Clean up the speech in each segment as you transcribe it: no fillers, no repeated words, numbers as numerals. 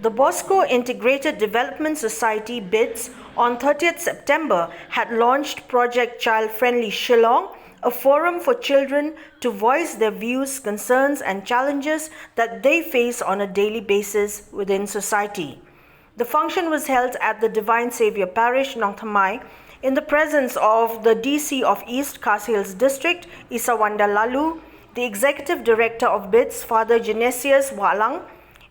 The Bosco Integrated Development Society BIDS on 30th September had launched Project Child Friendly Shillong, a forum for children to voice their views, concerns and challenges that they face on a daily basis within society. The function was held at the Divine Saviour Parish, Nong Thamai, in the presence of the DC of East Khas Hills District, Isawanda Lalu, the Executive Director of BIDS, Father Genesius Walang,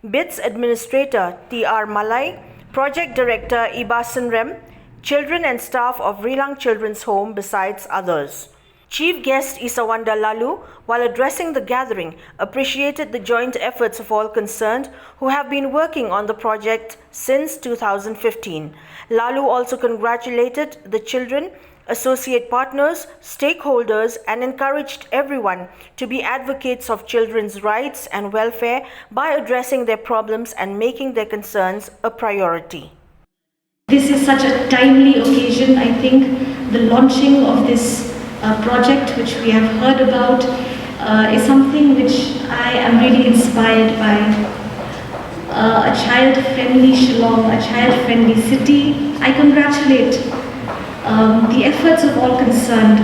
BIDS Administrator T.R. Malay, Project Director Ibasan Rem, children and staff of Rilang Children's Home, besides others. Chief guest Isawanda Lalu, while addressing the gathering, appreciated the joint efforts of all concerned who have been working on the project since 2015. Lalu also congratulated the children, associate partners, stakeholders and encouraged everyone to be advocates of children's rights and welfare by addressing their problems and making their concerns a priority. This is such a timely occasion. I think the launching of this project, which we have heard about, is something which I am really inspired by. A child-friendly Shillong, a child-friendly city. I congratulate the efforts of all concerned.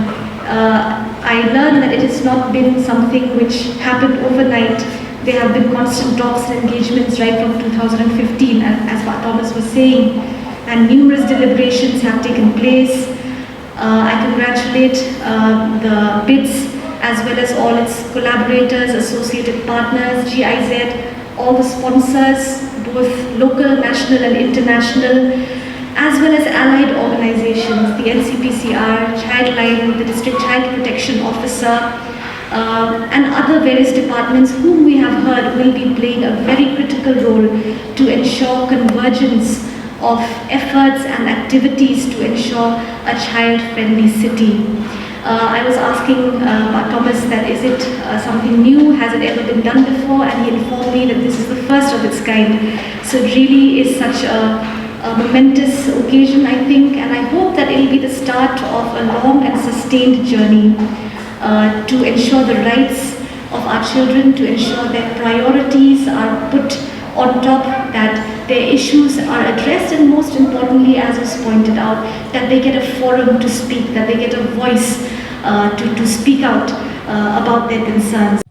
I learned that it has not been something which happened overnight. There have been constant talks and engagements right from 2015, as Pak Thomas was saying, and numerous deliberations have taken place. I congratulate the BIDS as well as all its collaborators, associated partners, GIZ, all the sponsors, both local, national and international, as well as allied organizations, the NCPCR, Childline, the District Child Protection Officer, and other various departments whom we have heard will be playing a very critical role to ensure convergence of efforts and activities to ensure a child-friendly city. I was asking Thomas that is it something new, has it ever been done before, and he informed me that this is the first of its kind. So it really is such a momentous occasion, I think, and I hope that it will be the start of a long and sustained journey to ensure the rights of our children, to ensure that priorities are put on top, that their issues are addressed, and most importantly, as was pointed out, that they get a forum to speak, that they get a voice to speak out about their concerns.